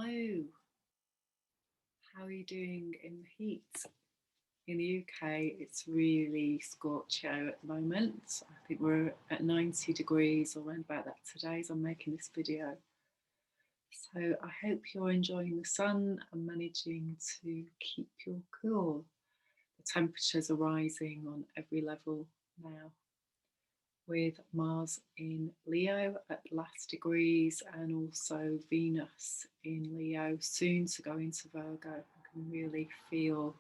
Hello, how are you doing in the heat? In the UK, it's really scorcho at the moment. I think we're at 90 degrees or around about that today as I'm making this video. So I hope you're enjoying the sun and managing to keep your cool. The temperatures are rising on every level now, with Mars in Leo at last degrees and also Venus in Leo, soon to go into Virgo. I can really feel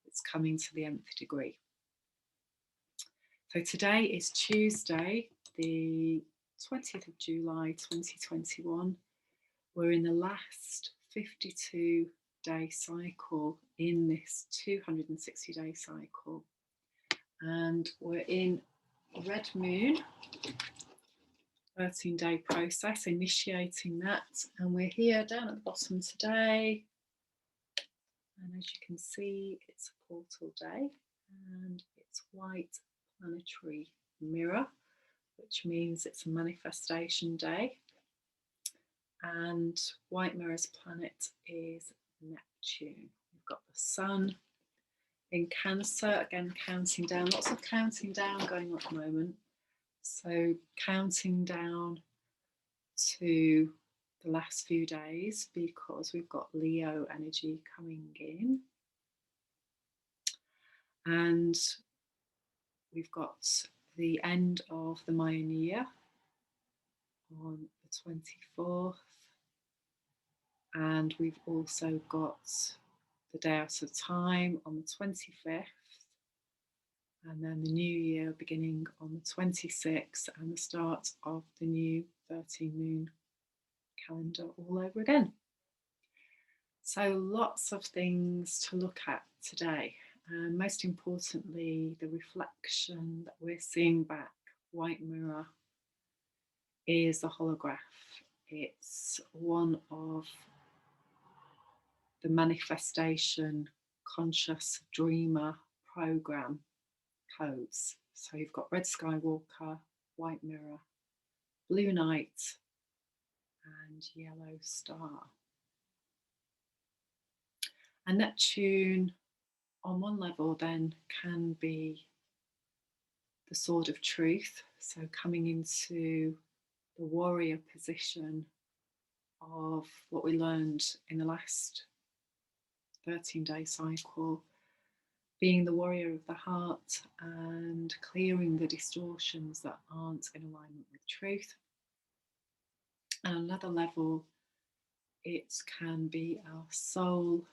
it's coming to the nth degree. So today is Tuesday, the 20th of July 2021. We're in the last 52-day cycle in this 260-day cycle, and we're in red moon, 13-day process, initiating that, and we're here down at the bottom today, and as you can see, it's a portal day and it's white planetary mirror, which means it's a manifestation day, and white mirror's planet is Neptune. We've got the sun in Cancer, again counting down, lots of counting down going on at the moment. So counting down to the last few days because we've got Leo energy coming in. And we've got the end of the Mayan year on the 24th. And we've also got the day out of time on the 25th. And then the new year beginning on the 26th and the start of the new 13 moon calendar all over again. So lots of things to look at today. And most importantly, the reflection that we're seeing back, white mirror, is the holograph. It's one of the manifestation conscious dreamer program codes. So you've got red Skywalker, white mirror, blue night, and yellow star. And Neptune, on one level, then can be the sword of truth. So coming into the warrior position of what we learned in the last 13-day cycle, being the warrior of the heart and clearing the distortions that aren't in alignment with truth. And another level, it can be our soul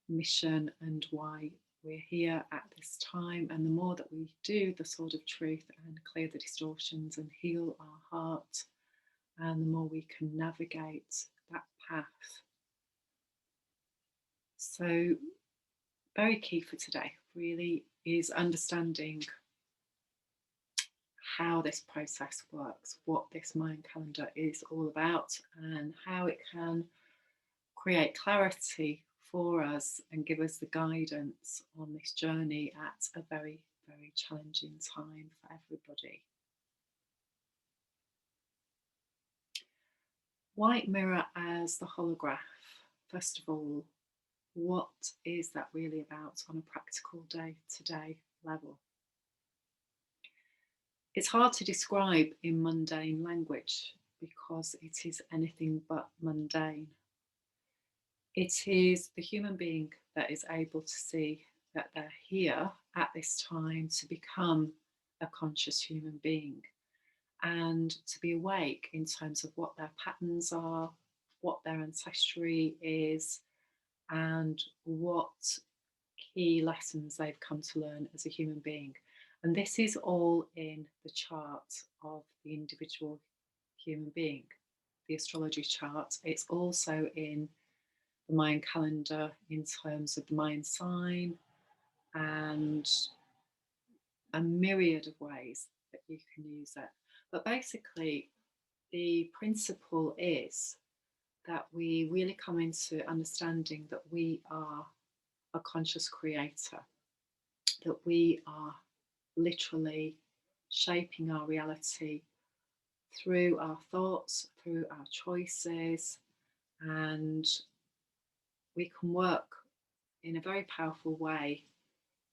mission and why we're here at this time. And the more that we do the sword of truth and clear the distortions and heal our heart, and the more we can navigate that path. So very key for today really is understanding how this process works, what this Mayan calendar is all about, and how it can create clarity for us and give us the guidance on this journey at a very, very challenging time for everybody. White mirror as the holograph. First of all, what is that really about on a practical day-to-day level? It's hard to describe in mundane language because it is anything but mundane. It is the human being that is able to see that they're here at this time to become a conscious human being and to be awake in terms of what their patterns are, what their ancestry is, and what key lessons they've come to learn as a human being. And this is all in the chart of the individual human being, the astrology chart. It's also in the Mayan calendar in terms of the Mayan sign and a myriad of ways that you can use it. But basically, the principle is that we really come into understanding that we are a conscious creator, that we are literally shaping our reality through our thoughts, through our choices, And we can work in a very powerful way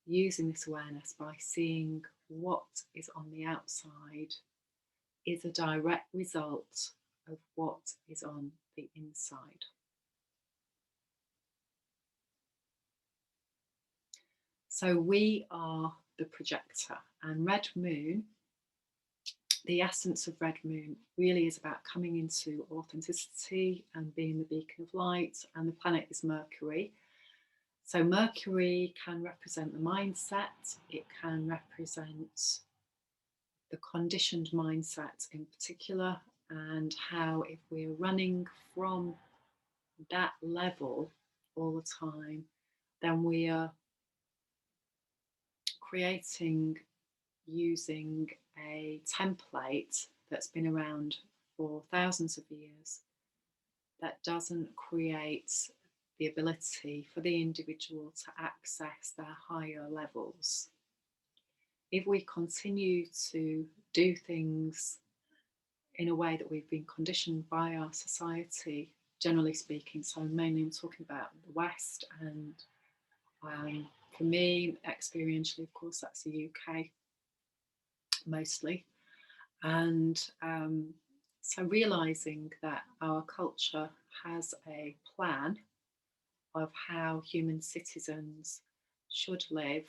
using this awareness by seeing what is on the outside is a direct result of what is on the inside. So we are the projector, and red moon, the essence of red moon really is about coming into authenticity and being the beacon of light, and the planet is Mercury. So Mercury can represent the mindset, it can represent the conditioned mindset in particular, and how if we're running from that level all the time, then we are creating using a template that's been around for thousands of years that doesn't create the ability for the individual to access their higher levels. If we continue to do things in a way that we've been conditioned by our society, generally speaking, so mainly I'm talking about the West, and for me, experientially, of course, that's the UK mostly. And so realizing that our culture has a plan of how human citizens should live,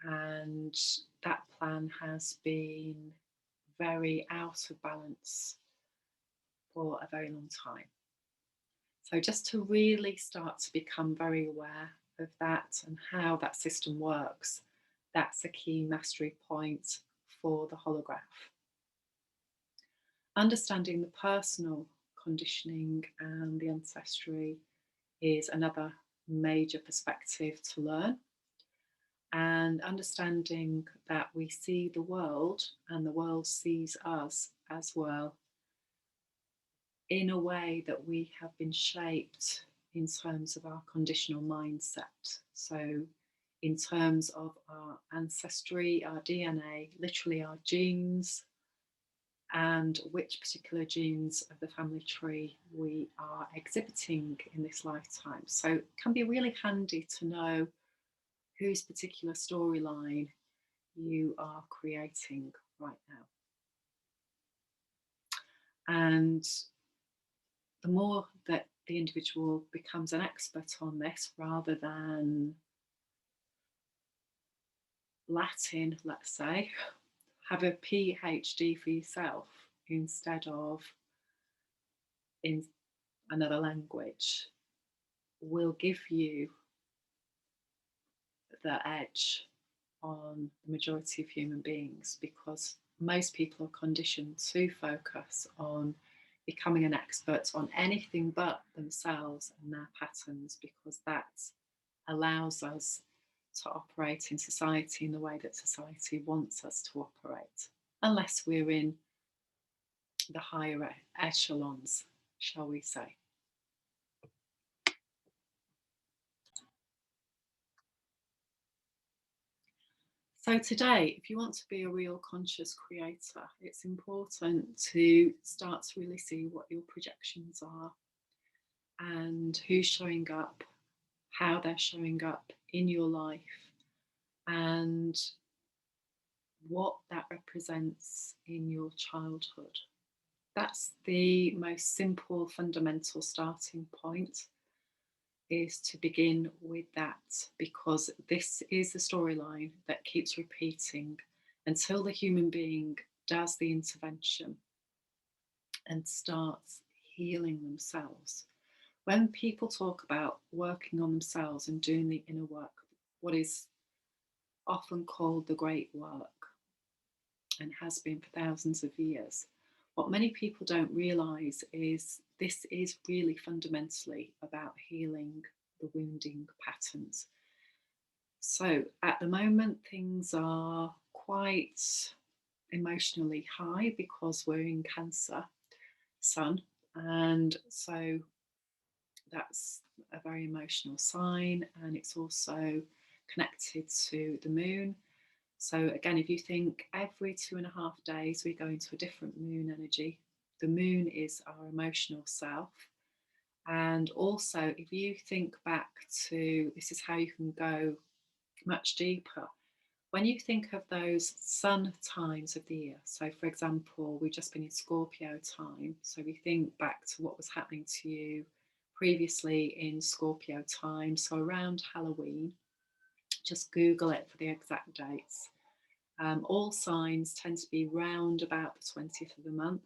and that plan has been very out of balance for a very long time. So just to really start to become very aware of that and how that system works, that's a key mastery point for the holograph. Understanding the personal conditioning and the ancestry is another major perspective to learn. And understanding that we see the world and the world sees us as well in a way that we have been shaped in terms of our conditional mindset. So, in terms of our ancestry, our DNA, literally our genes, and which particular genes of the family tree we are exhibiting in this lifetime. So, it can be really handy to know whose particular storyline you are creating right now. And the more that the individual becomes an expert on this rather than Latin, let's say, have a PhD for yourself instead of in another language, will give you the edge on the majority of human beings, because most people are conditioned to focus on becoming an expert on anything but themselves and their patterns, because that allows us to operate in society in the way that society wants us to operate, unless we're in the higher echelons, shall we say. So today, if you want to be a real conscious creator, it's important to start to really see what your projections are and who's showing up, how they're showing up in your life, and what that represents in your childhood. That's the most simple, fundamental starting point, is to begin with that, because this is the storyline that keeps repeating until the human being does the intervention and starts healing themselves. When people talk about working on themselves and doing the inner work, what is often called the great work, and has been for thousands of years, what many people don't realize is this is really fundamentally about healing the wounding patterns. So at the moment, things are quite emotionally high because we're in Cancer Sun, and so that's a very emotional sign, and it's also connected to the moon. So again, if you think every 2.5 days we go into a different moon energy, the moon is our emotional self, And also, if you think back to, this is how you can go much deeper. When you think of those sun times of the year, so for example, we've just been in Scorpio time, so we think back to what was happening to you previously in Scorpio time, so around Halloween, just Google it for the exact dates. All signs tend to be round about the 20th of the month,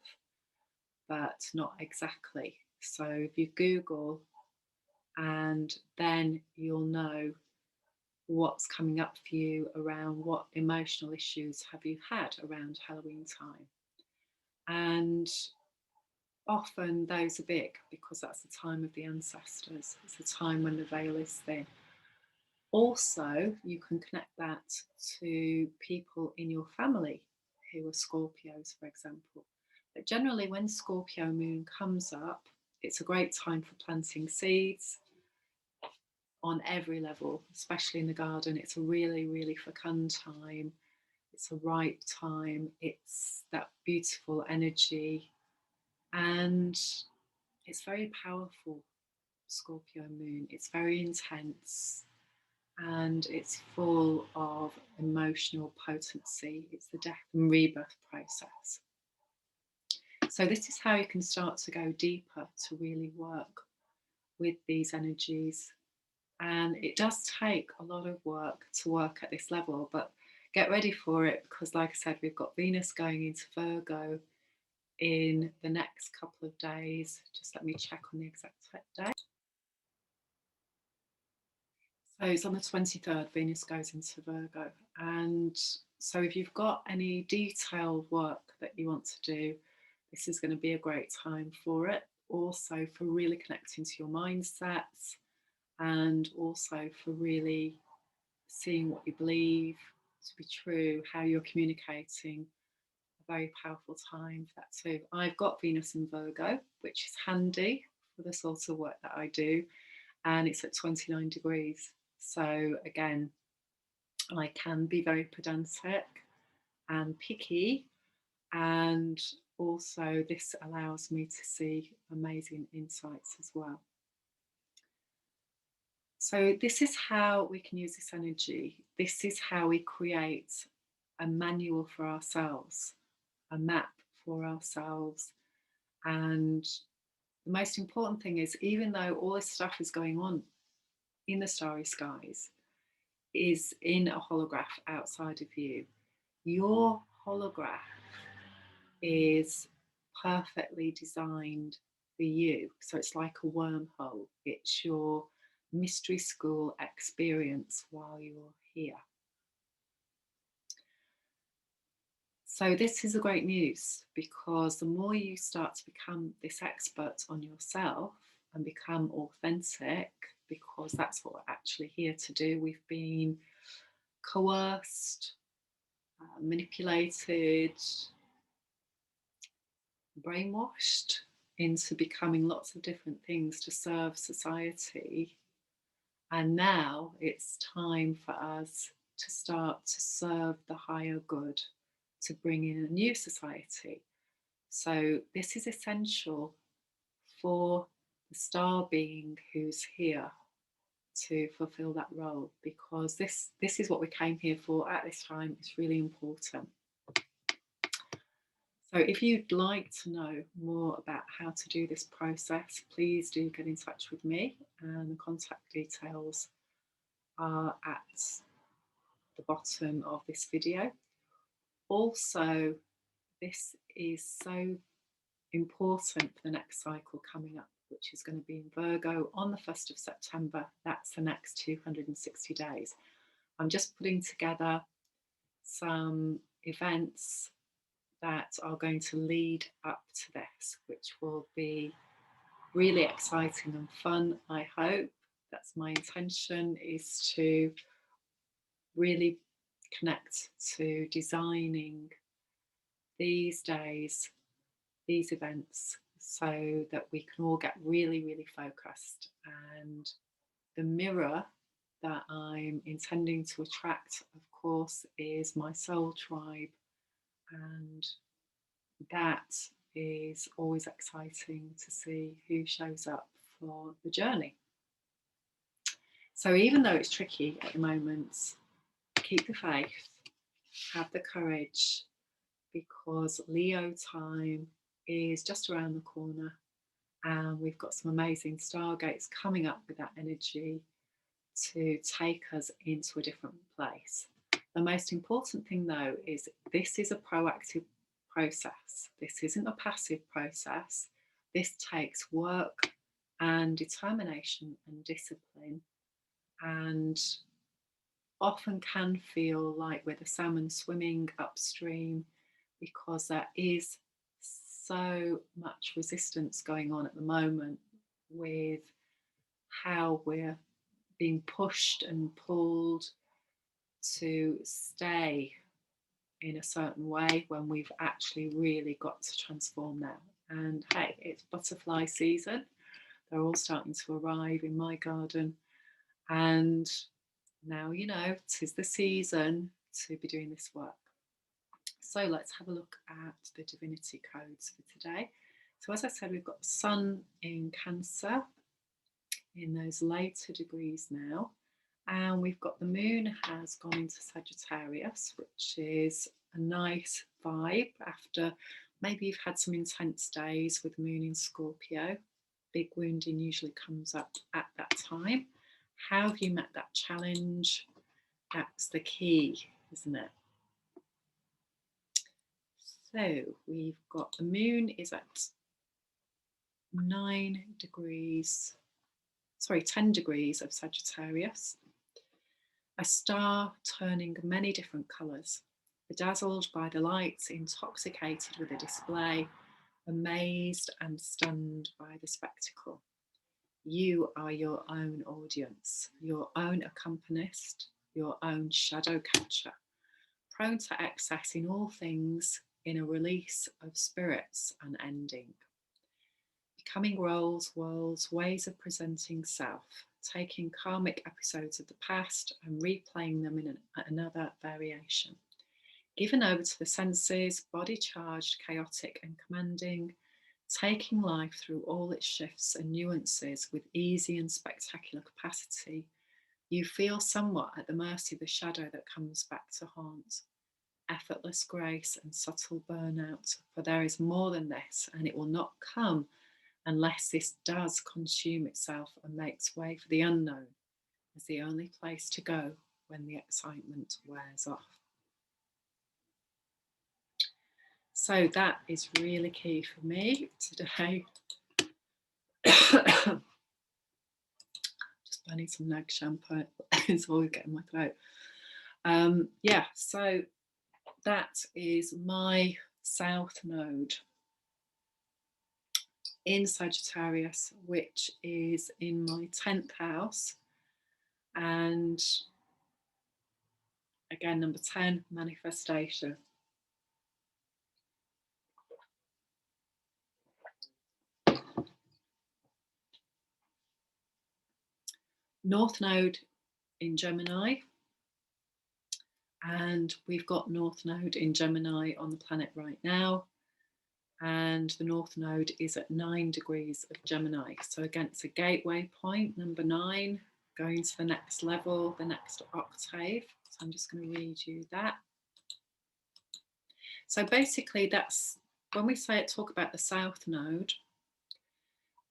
but not exactly. So if you Google, and then you'll know what's coming up for you around what emotional issues have you had around Halloween time. And often those are big because that's the time of the ancestors. It's the time when the veil is thin. Also, you can connect that to people in your family who are Scorpios, for example. But generally, when Scorpio moon comes up, it's a great time for planting seeds on every level, especially in the garden. It's a really, really fecund time. It's a ripe time. It's that beautiful energy. And it's very powerful, Scorpio moon. It's very intense and it's full of emotional potency. It's the death and rebirth process. So, this is how you can start to go deeper to really work with these energies. And it does take a lot of work to work at this level, but get ready for it because, like I said, we've got Venus going into Virgo in the next couple of days. Just let me check on the exact date. So it's on the 23rd, Venus goes into Virgo. And so if you've got any detailed work that you want to do, this is going to be a great time for it. Also for really connecting to your mindsets and also for really seeing what you believe to be true, how you're communicating. A very powerful time for that too. I've got Venus in Virgo, which is handy for the sort of work that I do, and it's at 29 degrees. So again, I can be very pedantic and picky, and also this allows me to see amazing insights as well. So this is how we can use this energy. This is how we create a manual for ourselves, a map for ourselves. And the most important thing is, even though all this stuff is going on in the starry skies, is in a holograph outside of you, your holograph is perfectly designed for you. So it's like a wormhole. It's your mystery school experience while you're here. So this is a great news because the more you start to become this expert on yourself and become authentic, because that's what we're actually here to do. We've been coerced, manipulated, brainwashed into becoming lots of different things to serve society. And now it's time for us to start to serve the higher good, to bring in a new society. So this is essential for the star being who's here to fulfill that role, because this is what we came here for at this time. It's really important. So if you'd like to know more about how to do this process, please do get in touch with me, and the contact details are at the bottom of this video. Also, this is so important for the next cycle coming up, which is going to be in Virgo on the 1st of September. That's the next 260 days. I'm just putting together some events that are going to lead up to this, which will be really exciting and fun, I hope. That's my intention, is to really connect to designing these days, these events, so that we can all get really, really focused. And the mirror that I'm intending to attract, of course, is my soul tribe. And that is always exciting to see who shows up for the journey. So even though it's tricky at the moment, keep the faith, have the courage, because Leo time is just around the corner, and we've got some amazing stargates coming up with that energy to take us into a different place. The most important thing, though, is this is a proactive process. This isn't a passive process. This takes work and determination and discipline, and often can feel like we're the salmon swimming upstream, because there is so much resistance going on at the moment with how we're being pushed and pulled to stay in a certain way when we've actually really got to transform now. And hey, it's butterfly season. They're all starting to arrive in my garden. And now, you know, 'tis the season to be doing this work. So let's have a look at the divinity codes for today. So as I said, we've got the sun in Cancer in those later degrees now. And we've got the moon has gone into Sagittarius, which is a nice vibe after maybe you've had some intense days with the moon in Scorpio. Big wounding usually comes up at that time. How have you met that challenge? That's the key, isn't it? So we've got the moon is at 10 degrees of Sagittarius. A star turning many different colours, bedazzled by the lights, intoxicated with the display, amazed and stunned by the spectacle. You are your own audience, your own accompanist, your own shadow catcher, prone to excess in all things, in a release of spirits unending. Becoming roles, worlds, ways of presenting self, taking karmic episodes of the past and replaying them in another variation. Given over to the senses, body charged, chaotic and commanding, taking life through all its shifts and nuances with easy and spectacular capacity, you feel somewhat at the mercy of the shadow that comes back to haunt. Effortless grace and subtle burnout, for there is more than this, and it will not come unless this does consume itself and makes way for the unknown as the only place to go when the excitement wears off. So that is really key for me today. Just burning some nag shampoo. It's always getting my throat. Yeah, so that is my South Node in Sagittarius, which is in my 10th house. And again, number 10, manifestation. North Node in Gemini. And we've got North Node in Gemini on the planet right now. And the North Node is at 9 degrees of Gemini. So again, it's a gateway point, number 9, going to the next level, the next octave. So I'm just going to read you that. So basically that's, when we talk about the South Node,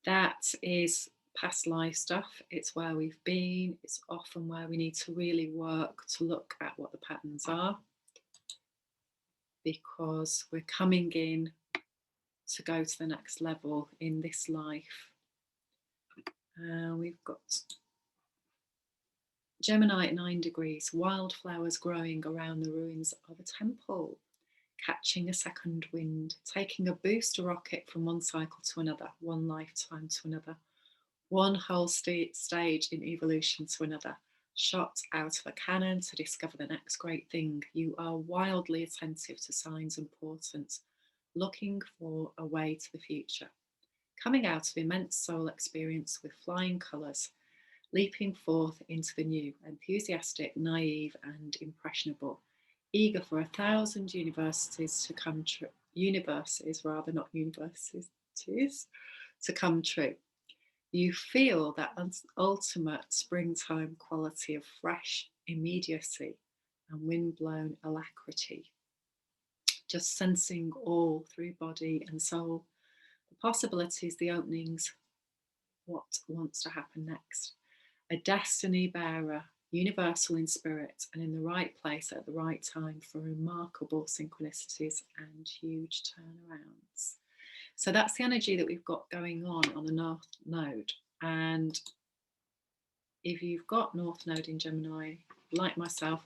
that is past life stuff. It's where we've been. It's often where we need to really work to look at what the patterns are, because we're coming in to go to the next level in this life. We've got Gemini at 9 degrees, wildflowers growing around the ruins of a temple, catching a second wind, taking a booster rocket from one cycle to another, one lifetime to another, one whole stage in evolution to another, shot out of a cannon to discover the next great thing. You are wildly attentive to signs and portents, looking for a way to the future, coming out of immense soul experience with flying colours, leaping forth into the new, enthusiastic, naive and impressionable, eager for 1,000 universities to come true, to come true. You feel that ultimate springtime quality of fresh immediacy and windblown alacrity, just sensing all through body and soul, the possibilities, the openings, what wants to happen next. A destiny bearer, universal in spirit and in the right place at the right time for remarkable synchronicities and huge turnarounds. So that's the energy that we've got going on the North Node. And if you've got North Node in Gemini, like myself,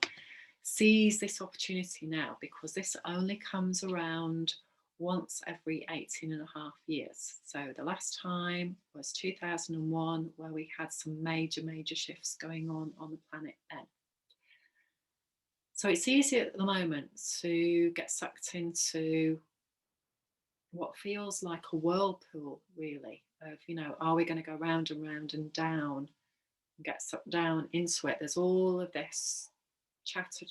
seize this opportunity now, because this only comes around once every 18 and a half years. So the last time was 2001, where we had some major shifts going on the planet then. So it's easy at the moment to get sucked into what feels like a whirlpool, really, of, are we going to go round and round and down and get sucked down into it? There's all of this chatter,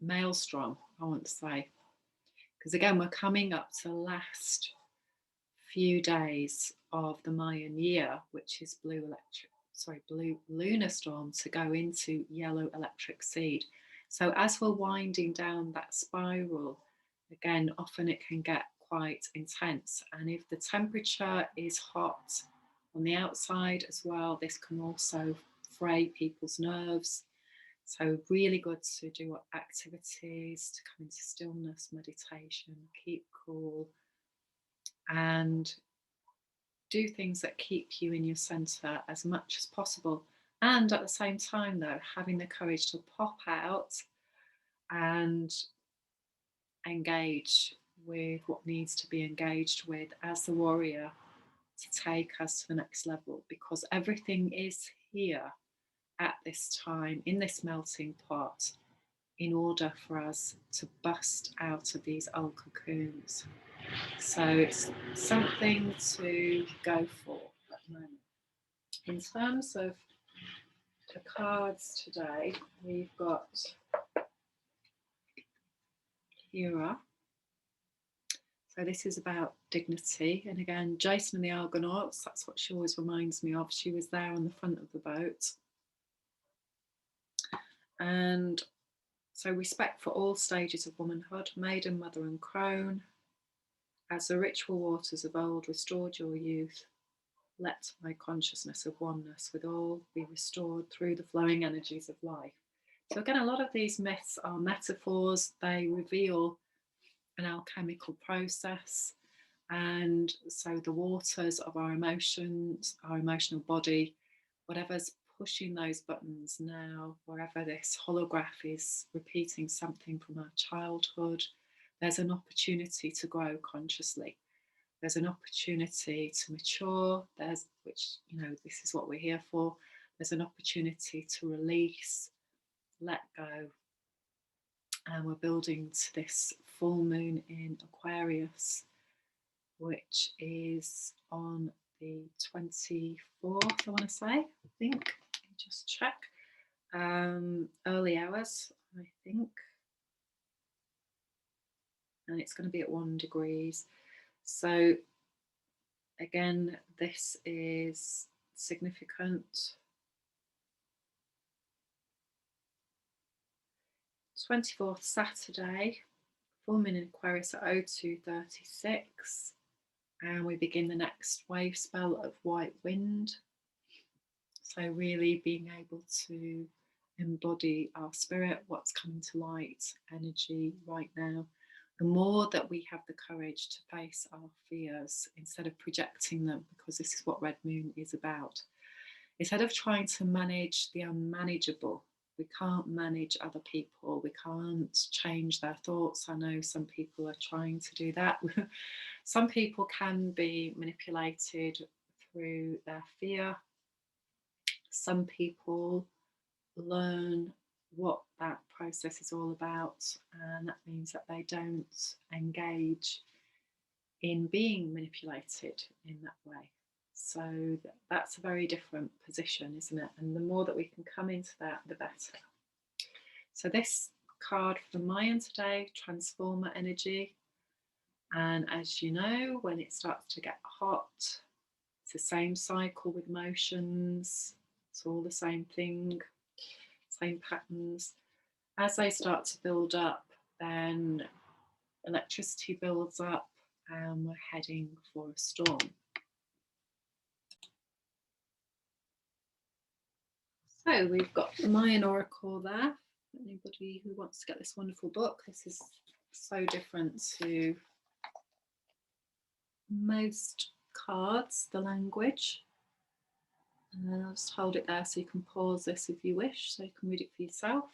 maelstrom, I want to say, because again, we're coming up to the last few days of the Mayan year, which is blue lunar storm, to go into yellow electric seed. So as we're winding down that spiral, again, often it can get quite intense. And if the temperature is hot on the outside as well, this can also fray people's nerves. So really good to do activities, to come into stillness, meditation, keep cool, and do things that keep you in your center as much as possible. And at the same time, though, having the courage to pop out and engage with what needs to be engaged with as the warrior to take us to the next level, because everything is here at this time in this melting pot in order for us to bust out of these old cocoons. So it's something to go for at the moment. In terms of the cards today, we've got Hera. So this is about dignity. And again, Jason and the Argonauts, that's what she always reminds me of. She was there on the front of the boat. And so respect for all stages of womanhood, maiden, mother and crone. As the ritual waters of old restored your youth, let my consciousness of oneness with all be restored through the flowing energies of life. So again, a lot of these myths are metaphors. They reveal an alchemical process. And so the waters of our emotions, our emotional body, whatever's pushing those buttons now, wherever this holograph is repeating something from our childhood, there's an opportunity to grow consciously. There's an opportunity to mature. This is what we're here for. There's an opportunity to release, let go. And we're building to this full moon in Aquarius, which is on the 24th, I want to say, I think. Let me just check. Early hours, I think. And it's going to be at 1 degrees. So again, this is significant. 24th Saturday, full moon in Aquarius at 02:36, and we begin the next wave spell of white wind. So really being able to embody our spirit, what's coming to light, energy right now. The more that we have the courage to face our fears instead of projecting them, because this is what Red Moon is about. Instead of trying to manage the unmanageable, we can't manage other people. We can't change their thoughts. I know some people are trying to do that. Some people can be manipulated through their fear. Some people learn what that process is all about, and that means that they don't engage in being manipulated in that way. So that's a very different position, isn't it? And the more that we can come into that, the better. So this card for Mayan today, Transformer Energy. And as you know, when it starts to get hot, it's the same cycle with emotions. It's all the same thing, same patterns. As they start to build up, then electricity builds up and we're heading for a storm. So we've got the Mayan Oracle there. Anybody who wants to get this wonderful book, this is so different to most cards, the language. And I'll just hold it there so you can pause this if you wish, so you can read it for yourself.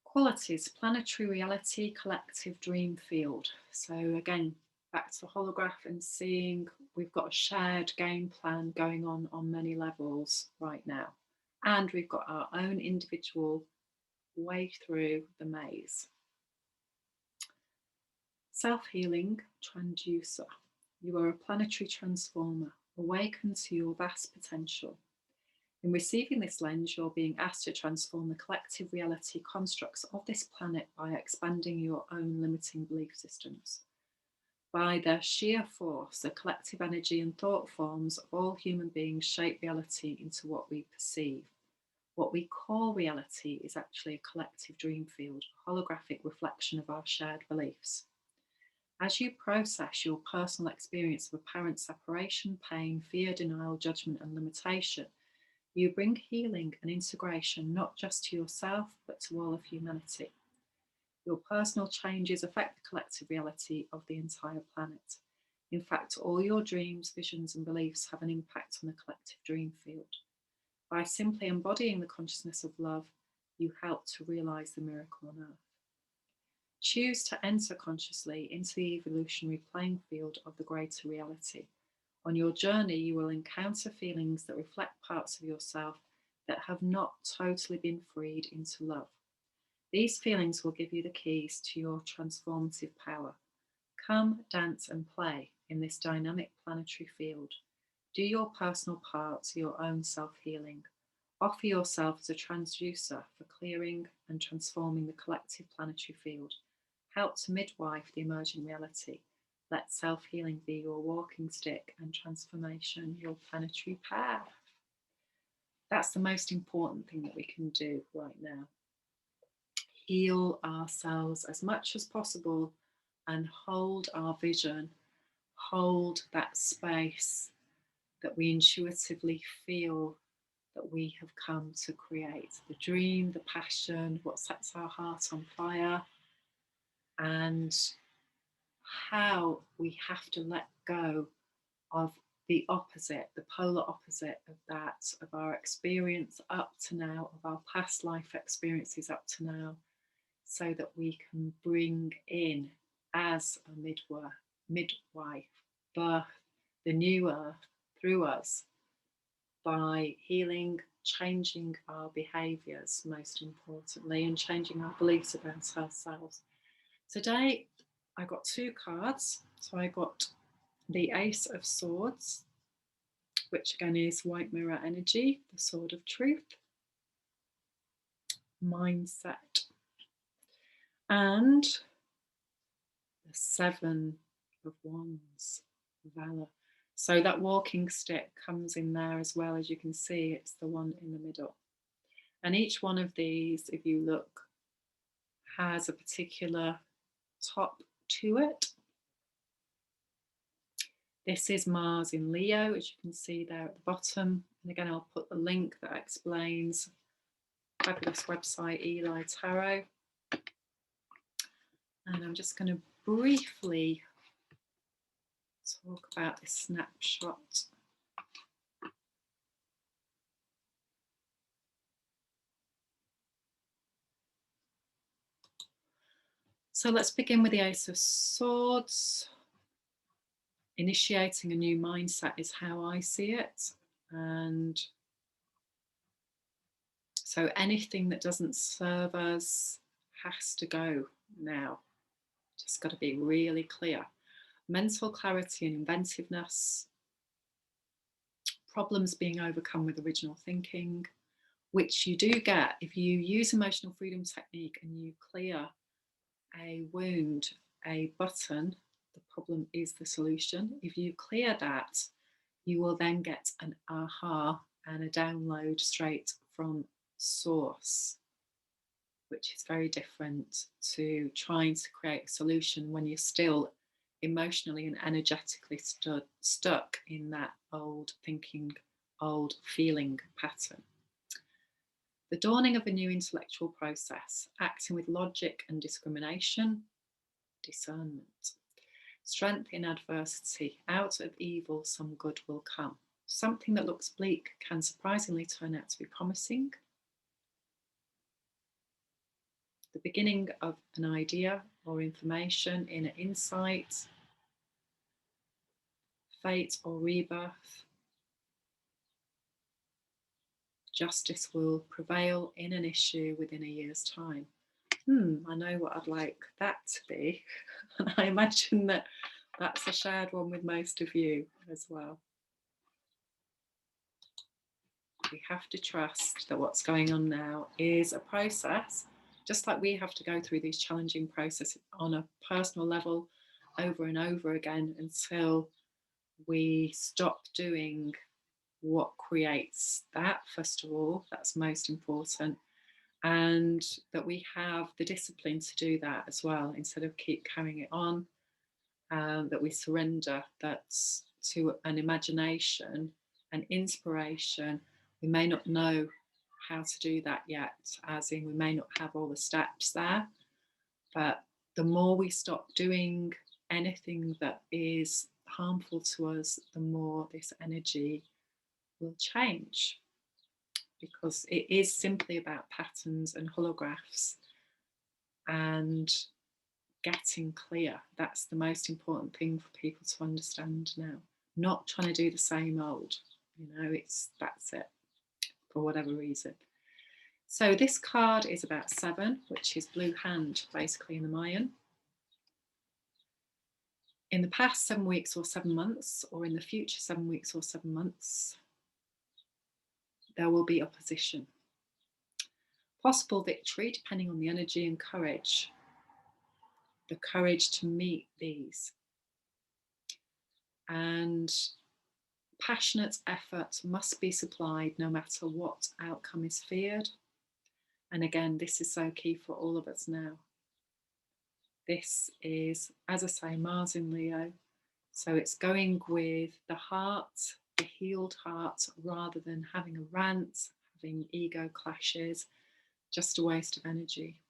Qualities: planetary reality, collective dream field. So again, back to holograph and seeing we've got a shared game plan going on many levels right now. And we've got our own individual way through the maze. Self-healing transducer. You are a planetary transformer, awaken to your vast potential. In receiving this lens, you're being asked to transform the collective reality constructs of this planet by expanding your own limiting belief systems. By their sheer force, the collective energy and thought forms of all human beings shape reality into what we perceive. What we call reality is actually a collective dream field, a holographic reflection of our shared beliefs. As you process your personal experience of apparent separation, pain, fear, denial, judgment, and limitation, you bring healing and integration not just to yourself, but to all of humanity. Your personal changes affect the collective reality of the entire planet. In fact, all your dreams, visions, and beliefs have an impact on the collective dream field. By simply embodying the consciousness of love, you help to realize the miracle on earth. Choose to enter consciously into the evolutionary playing field of the greater reality. On your journey, you will encounter feelings that reflect parts of yourself that have not totally been freed into love. These feelings will give you the keys to your transformative power. Come, dance, and play in this dynamic planetary field. Do your personal part to your own self-healing. Offer yourself as a transducer for clearing and transforming the collective planetary field. Help to midwife the emerging reality. Let self-healing be your walking stick and transformation your planetary path. That's the most important thing that we can do right now. Heal ourselves as much as possible and hold our vision, hold that space that we intuitively feel that we have come to create. The dream, the passion, what sets our heart on fire, and how we have to let go of the opposite, the polar opposite of that, of our experience up to now, of our past life experiences up to now, so that we can bring in, as a midwife, birth the new earth through us by healing, changing our behaviours, most importantly, and changing our beliefs about ourselves. Today, I got two cards. So I got the Ace of Swords, which again is white mirror energy, the sword of truth, mindset, and the Seven of Wands, valor. So that walking stick comes in there as well. As you can see, it's the one in the middle. And each one of these, if you look, has a particular top to it. This is Mars in Leo, as you can see there at the bottom. And again, I'll put the link that explains fabulous website, Eli Tarot. And I'm just going to briefly talk about this snapshot. So let's begin with the Ace of Swords. Initiating a new mindset is how I see it. And so anything that doesn't serve us has to go now. Just got to be really clear. Mental clarity and inventiveness, problems being overcome with original thinking, which you do get if you use emotional freedom technique and you clear a wound, a button, the problem is the solution. If you clear that, you will then get an aha and a download straight from source, which is very different to trying to create a solution when you're still emotionally and energetically stuck in that old thinking, old feeling pattern. The dawning of a new intellectual process, acting with logic and discrimination, discernment. Strength in adversity, out of evil some good will come. Something that looks bleak can surprisingly turn out to be promising. The beginning of an idea or information, inner insight, fate or rebirth. Justice will prevail in an issue within a year's time. I know what I'd like that to be. And I imagine that that's a shared one with most of you as well. We have to trust that what's going on now is a process, just like we have to go through these challenging processes on a personal level over and over again until we stop doing what creates that, first of all. That's most important. And that we have the discipline to do that as well, instead of keep carrying it on, that we surrender that to an imagination, an inspiration. We may not know how to do that yet, as in we may not have all the steps there, but the more we stop doing anything that is harmful to us, the more this energy will change, because it is simply about patterns and holographs and getting clear. That's the most important thing for people to understand now. Not trying to do the same old, that's it, for whatever reason. So this card is about 7, which is blue hand, basically in the Mayan. In the past 7 weeks or 7 months, or in the future 7 weeks or 7 months, there will be opposition. Possible victory, depending on the energy and courage. The courage to meet these. And passionate effort must be supplied no matter what outcome is feared. And again, this is so key for all of us now. This is, as I say, Mars in Leo. So it's going with the heart, the healed heart, rather than having a rant, having ego clashes, just a waste of energy.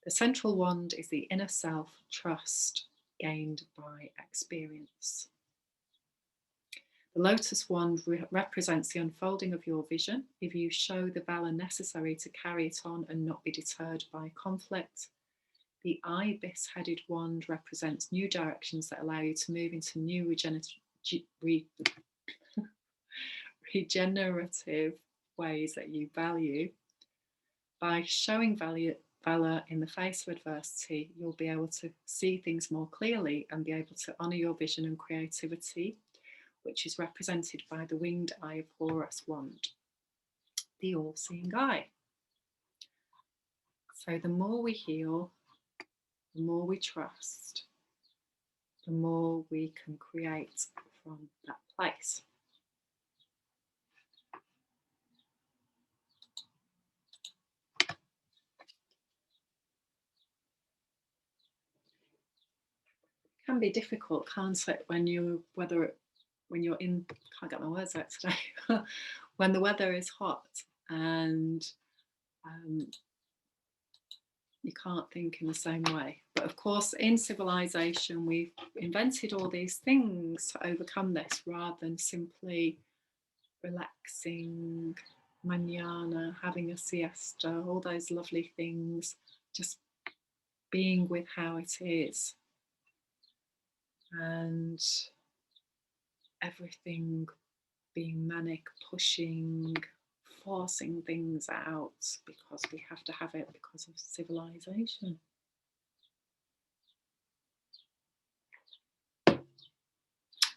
The central wand is the inner self, trust gained by experience. The lotus wand represents the unfolding of your vision. If you show the valor necessary to carry it on and not be deterred by conflict. The ibis-headed wand represents new directions that allow you to move into new regenerative ways that you value. By showing valor in the face of adversity, you'll be able to see things more clearly and be able to honour your vision and creativity, which is represented by the winged eye of Horus wand, the all-seeing eye. So the more we heal, the more we trust, the more we can create from that place. It can be difficult, can't it, when you're in, can't get my words out today, when the weather is hot and you can't think in the same way. But of course, in civilization, we've invented all these things to overcome this, rather than simply relaxing, mañana, having a siesta, all those lovely things, just being with how it is. And everything being manic, pushing, forcing things out because we have to have it because of civilization.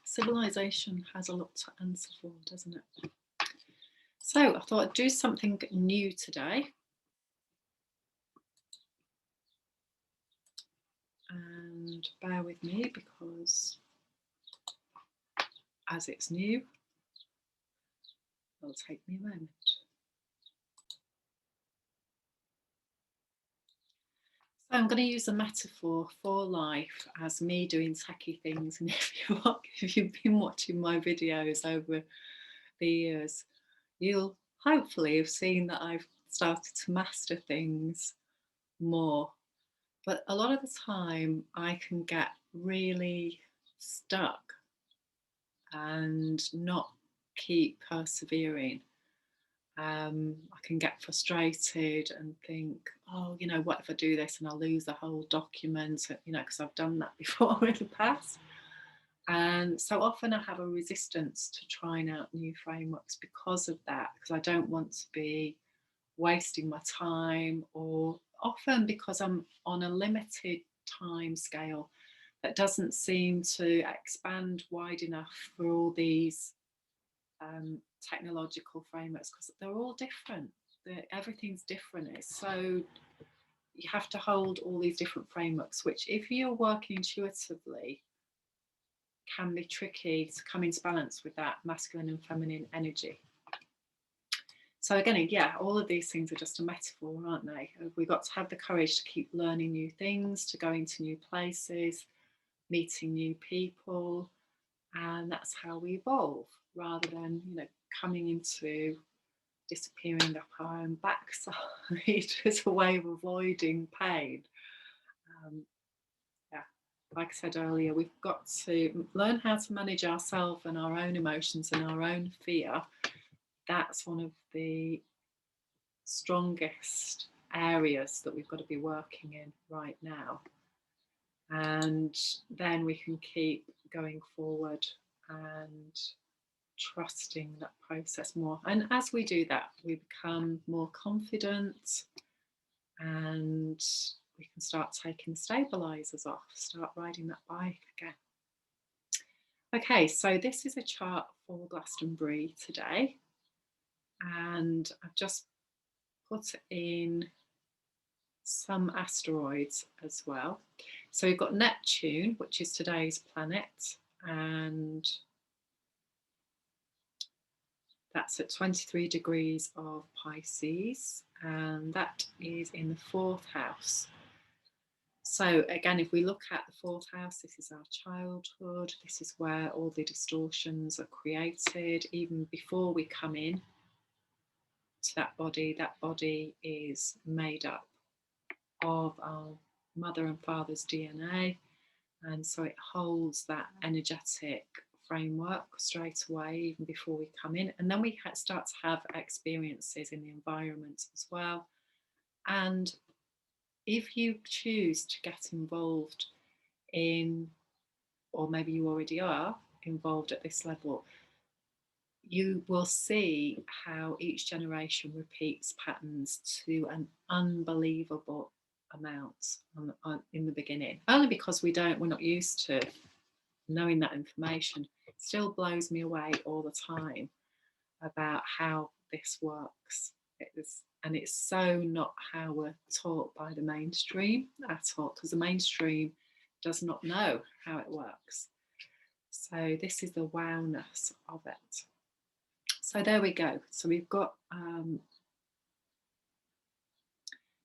Civilization has a lot to answer for, doesn't it? So I thought I'd do something new today. and bear with me because as it's new, it'll take me a moment. So I'm going to use a metaphor for life as me doing techie things. And if you've been watching my videos over the years, you'll hopefully have seen that I've started to master things more. But a lot of the time, I can get really stuck and not keep persevering. I can get frustrated and think, oh, what if I do this and I'll lose the whole document, because I've done that before in the past. And so often I have a resistance to trying out new frameworks because of that, because I don't want to be wasting my time, or often because I'm on a limited time scale that doesn't seem to expand wide enough for all these technological frameworks, because they're all different. Everything's different. It's so you have to hold all these different frameworks, which if you're working intuitively can be tricky to come into balance with that masculine and feminine energy. So again, yeah, all of these things are just a metaphor, aren't they? We've got to have the courage to keep learning new things, to go into new places, meeting new people, and that's how we evolve, rather than coming into disappearing up our own backside as a way of avoiding pain. Yeah, like I said earlier, we've got to learn how to manage ourselves and our own emotions and our own fear. That's one of the strongest areas that we've got to be working in right now. And then we can keep going forward and trusting that process more. And as we do that, we become more confident and we can start taking stabilizers off, start riding that bike again. Okay, so this is a chart for Glastonbury today, and I've just put in some asteroids as well. So we've got Neptune, which is today's planet, and that's at 23 degrees of Pisces, and that is in the 4th house. So again, if we look at the 4th house, this is our childhood. This is where all the distortions are created, even before we come in to that body. That body is made up of our mother and father's DNA, and so it holds that energetic framework straight away, even before we come in. And then we start to have experiences in the environment as well. And if you choose to get involved in, or maybe you already are involved at this level, you will see how each generation repeats patterns to an unbelievable amount in the beginning, only because we're not used to knowing that information. It still blows me away all the time about how this works. And it's so not how we're taught by the mainstream at all, because the mainstream does not know how it works. So this is the wowness of it. So there we go. So we've got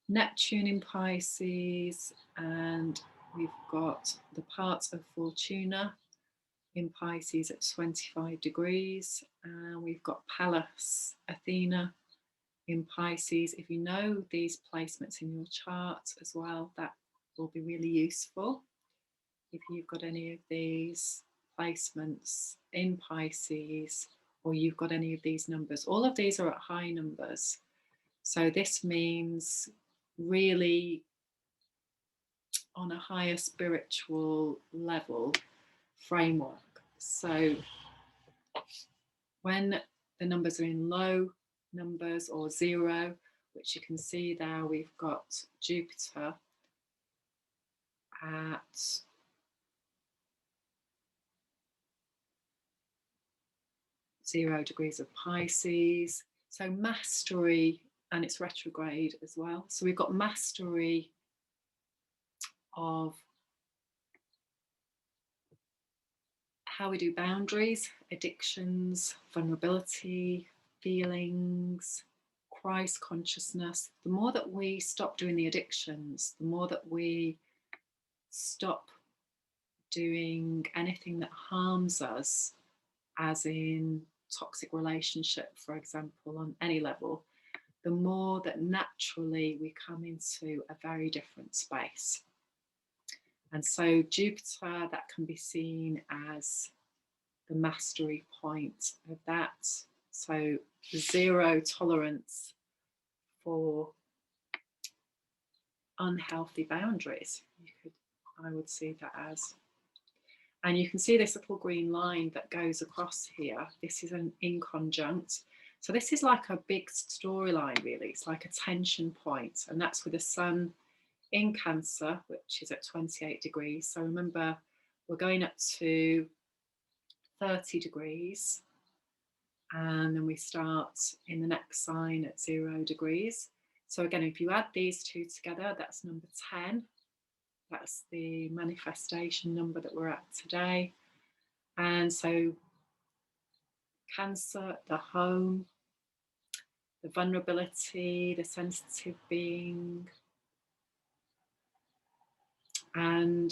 Neptune in Pisces, and we've got the parts of Fortuna in Pisces at 25 degrees, and we've got Pallas, Athena in Pisces. If you know these placements in your chart as well, that will be really useful. If you've got any of these placements in Pisces, or you've got any of these numbers, all of these are at high numbers. So this means really on a higher spiritual level framework. So when the numbers are in low numbers or 0, which you can see there, we've got Jupiter at 0 degrees of Pisces. So mastery, and it's retrograde as well. So we've got mastery of how we do boundaries, addictions, vulnerability, feelings, Christ consciousness. The more that we stop doing the addictions, the more that we stop doing anything that harms us, as in toxic relationship, for example, on any level, the more that naturally we come into a very different space. And so Jupiter, that can be seen as the mastery point of that. So zero tolerance for unhealthy boundaries, I would see that as. And you can see this little green line that goes across here. This is an inconjunct. So this is like a big storyline, really. It's like a tension point, and that's with the sun in Cancer, which is at 28 degrees. So remember, we're going up to 30 degrees, and then we start in the next sign at 0 degrees. So again, if you add these two together, that's number 10. That's the manifestation number that we're at today. And so Cancer, the home, the vulnerability, the sensitive being, and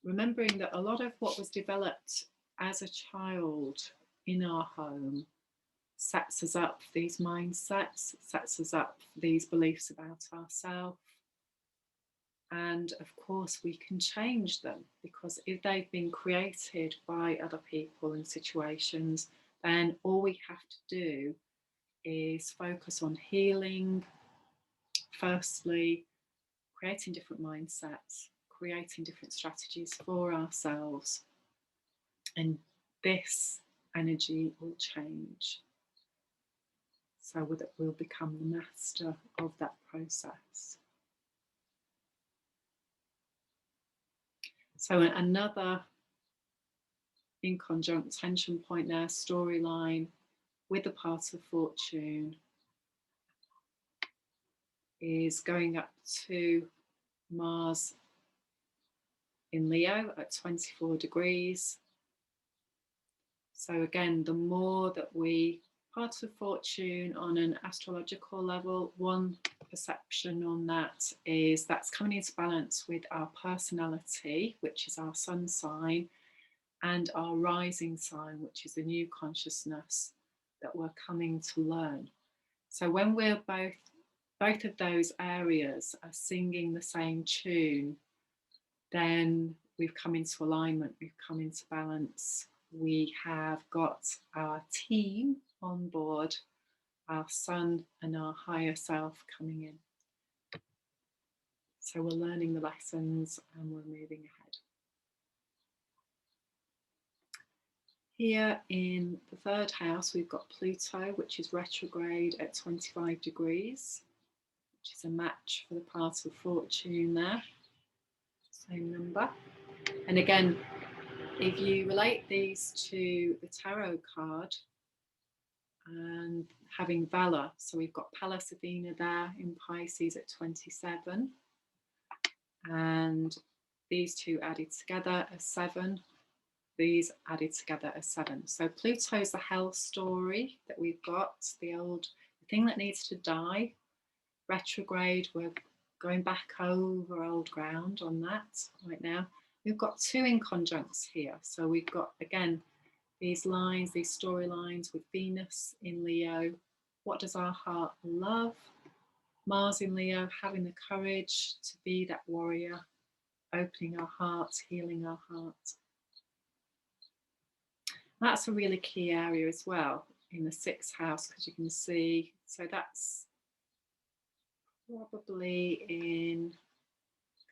remembering that a lot of what was developed as a child in our home sets us up for these mindsets, sets us up for these beliefs about ourselves. And of course, we can change them, because if they've been created by other people and situations, then all we have to do is focus on healing, firstly, creating different mindsets, creating different strategies for ourselves, and this energy will change, so that we'll become the master of that process. So another inconjunct tension point there, storyline with the part of fortune, is going up to Mars in Leo at 24 degrees. So again, the more that we, part of fortune on an astrological level, one perception on that is that's coming into balance with our personality, which is our sun sign, and our rising sign, which is the new consciousness that we're coming to learn. So when we're both of those areas are singing the same tune, then we've come into alignment, we've come into balance. We have got our team on board, our sun and our higher self coming in. So we're learning the lessons and we're moving ahead. Here in the third house, we've got Pluto, which is retrograde at 25 degrees, which is a match for the part of fortune there. Same number. And again, if you relate these to the tarot card and having Valor, so we've got Pallas Athena there in Pisces at 27, and these two added together are 7, these added together are 7. So Pluto's the hell story that we've got, the thing that needs to die. Retrograde, we're going back over old ground on that right now. We've got 2 inconjuncts here. So we've got, again, these lines, these storylines with Venus in Leo. What does our heart love? Mars in Leo, having the courage to be that warrior, opening our hearts, healing our heart. That's a really key area as well in the 6th house, because you can see, so that's probably in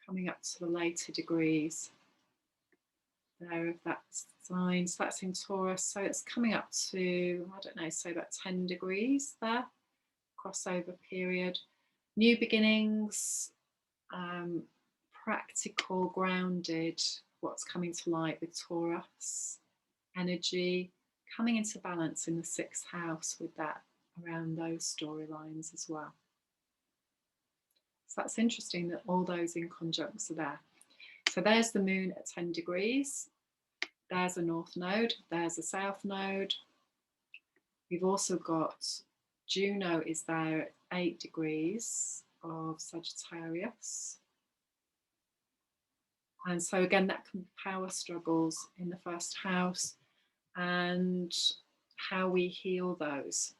coming up to the later degrees there of that sign. So that's in Taurus. So it's coming up to, I don't know, so about 10 degrees there, crossover period. New beginnings, practical, grounded, what's coming to light with Taurus energy, coming into balance in the 6th house with that, around those storylines as well. So that's interesting that all those inconjuncts are there. So there's the moon at 10 degrees. There's a north node, there's a south node. We've also got Juno is there at 8 degrees of Sagittarius. And so again, that can be power struggles in the first house and how we heal those.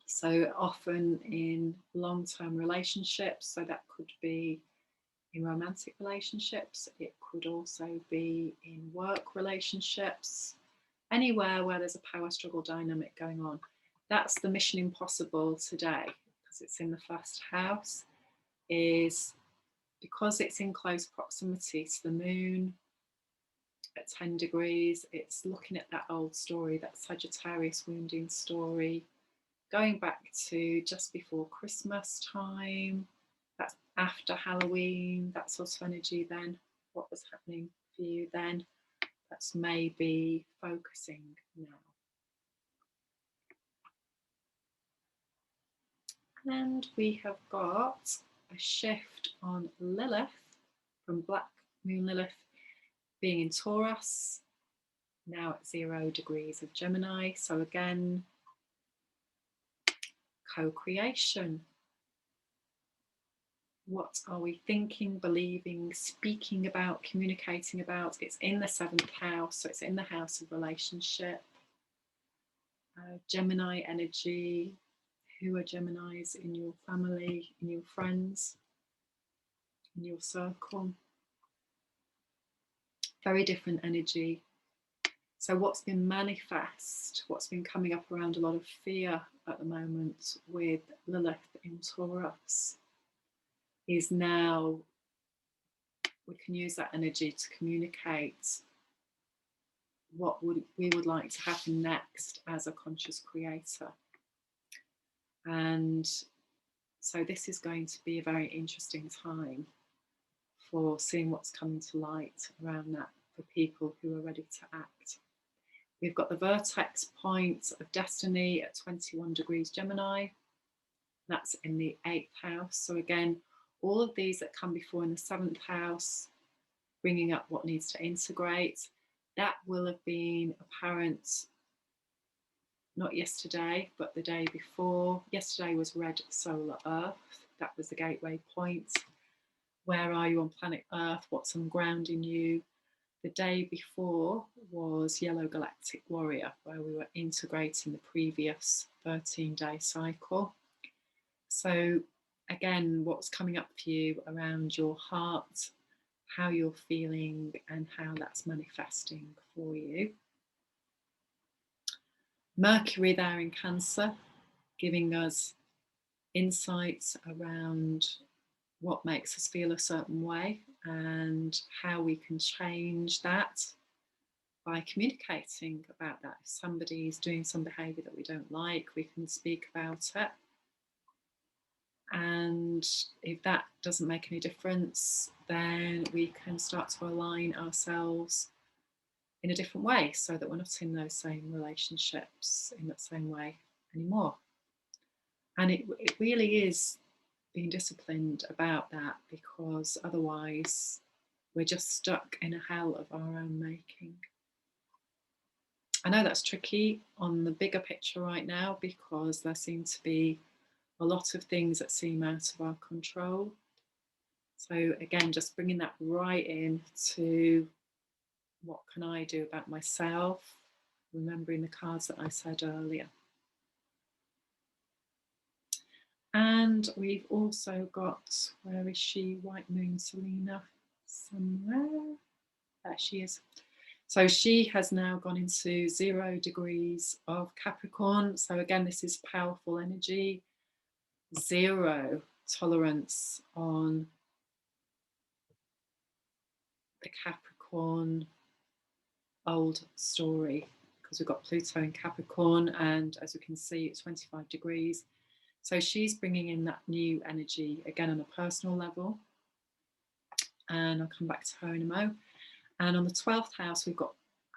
So often in long-term relationships, so that could be in romantic relationships, it could also be in work relationships, anywhere where there's a power struggle dynamic going on. That's the mission impossible today, because it's in the first house, is because it's in close proximity to the moon at 10 degrees, it's looking at that old story, that Sagittarius wounding story, going back to just before Christmas time. That's after Halloween, that sort of energy then. What was happening for you then? That's maybe focusing now. And we have got a shift on Lilith from Black Moon Lilith being in Taurus, now at 0 degrees of Gemini. So again, co-creation. What are we thinking, believing, speaking about, communicating about? It's in the 7th house, so it's in the house of relationship. Gemini energy. Who are Geminis in your family, in your friends, in your circle? Very different energy. So what's been manifest, what's been coming up around a lot of fear at the moment with Lilith in Taurus is now we can use that energy to communicate what we would like to happen next as a conscious creator. And so this is going to be a very interesting time for seeing what's coming to light around that for people who are ready to act. We've got the vertex point of destiny at 21 degrees Gemini. That's in the 8th house. So again, all of these that come before in the 7th house, bringing up what needs to integrate, that will have been apparent not yesterday, but the day before. Yesterday was red solar Earth. That was the gateway point. Where are you on planet Earth? What's ungrounding you? The day before was Yellow Galactic Warrior, where we were integrating the previous 13-day cycle. So again, what's coming up for you around your heart, how you're feeling and how that's manifesting for you. Mercury there in Cancer, giving us insights around what makes us feel a certain way and how we can change that by communicating about that. If somebody's doing some behaviour that we don't like, we can speak about it. And if that doesn't make any difference, then we can start to align ourselves in a different way so that we're not in those same relationships in that same way anymore. And it really is being disciplined about that, because otherwise we're just stuck in a hell of our own making. I know that's tricky on the bigger picture right now because there seem to be a lot of things that seem out of our control. So again, just bringing that right in to what can I do about myself, remembering the cards that I said earlier. And we've also got, where is she? White Moon Selena somewhere. There she is. So she has now gone into 0 degrees of Capricorn. So again, this is powerful energy. 0 tolerance on the Capricorn old story, because we've got Pluto in Capricorn, and as we can see, it's 25 degrees. So she's bringing in that new energy again on a personal level, and I'll come back to her in a mo. And on the 12th house, we've got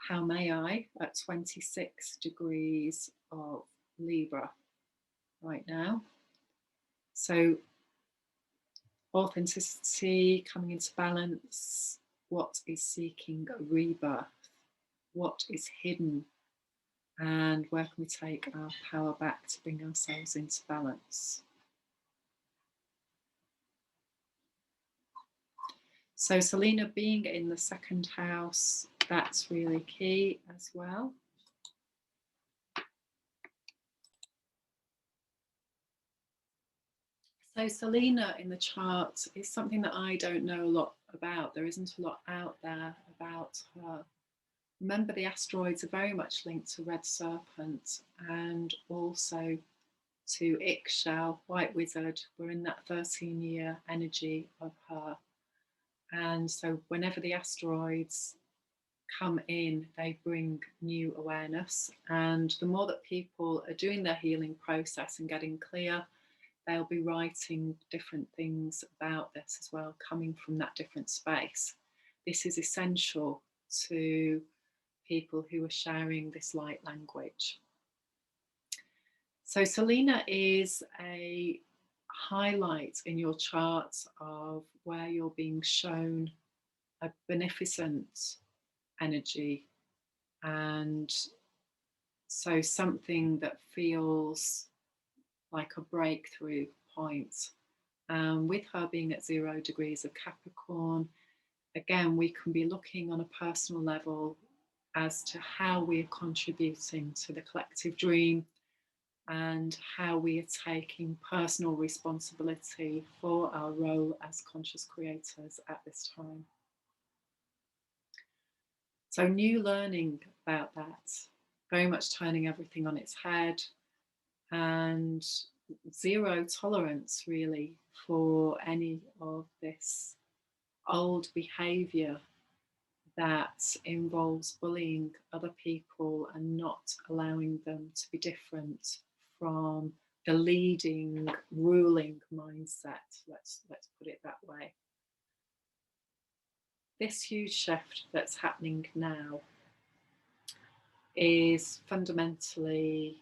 How May I at 26 degrees of Libra right now. So authenticity coming into balance, what is seeking rebirth what is hidden, and where can we take our power back to bring ourselves into balance. So Selena being in the second house, that's really key as well. So Selena in the chart is something that I don't know a lot about. There isn't a lot out there about her. Remember, the asteroids are very much linked to Red Serpent and also to Ixchel, White Wizard. We're in that 13-year energy of her. And so whenever the asteroids come in, they bring new awareness. And the more that people are doing their healing process and getting clear, they'll be writing different things about this as well, coming from that different space. This is essential to people who are sharing this light language. So Selena is a highlight in your chart of where you're being shown a beneficent energy, and so something that feels like a breakthrough point. With her being at 0 degrees of Capricorn, again, we can be looking on a personal level as to how we are contributing to the collective dream and how we are taking personal responsibility for our role as conscious creators at this time. So new learning about that, very much turning everything on its head, and zero tolerance really for any of this old behavior that involves bullying other people and not allowing them to be different from the leading, ruling mindset. Let's put it that way. This huge shift that's happening now is fundamentally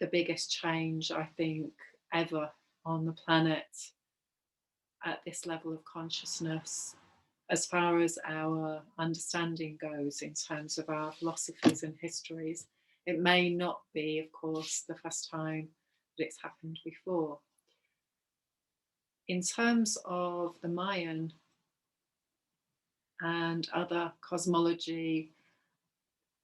the biggest change, I think, ever on the planet at this level of consciousness, as far as our understanding goes in terms of our philosophies and histories. It may not be, of course, the first time that it's happened before. In terms of the Mayan and other cosmology,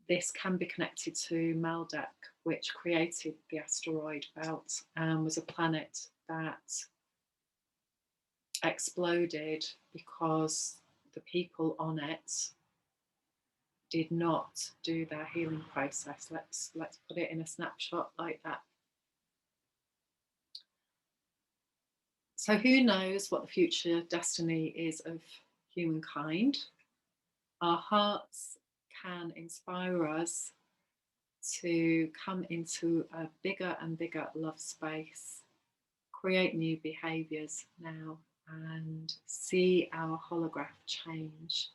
this can be connected to Maldek, which created the asteroid belt and was a planet that exploded because the people on it did not do their healing process. Let's put it in a snapshot like that. So who knows what the future destiny is of humankind? Our hearts can inspire us to come into a bigger and bigger love space, create new behaviors now, and see our holograph change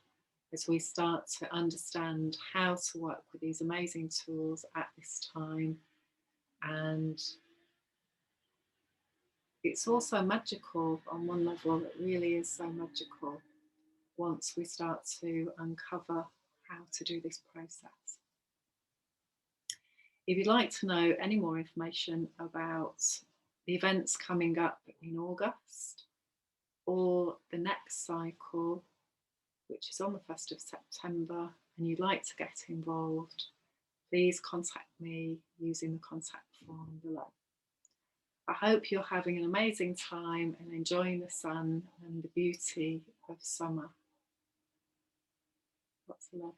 as we start to understand how to work with these amazing tools at this time. And it's also magical on one level. It really is so magical once we start to uncover how to do this process. If you'd like to know any more information about the events coming up in August or the next cycle, which is on the 1st of September, and you'd like to get involved, please contact me using the contact form below. I hope you're having an amazing time and enjoying the sun and the beauty of summer. Lots of love.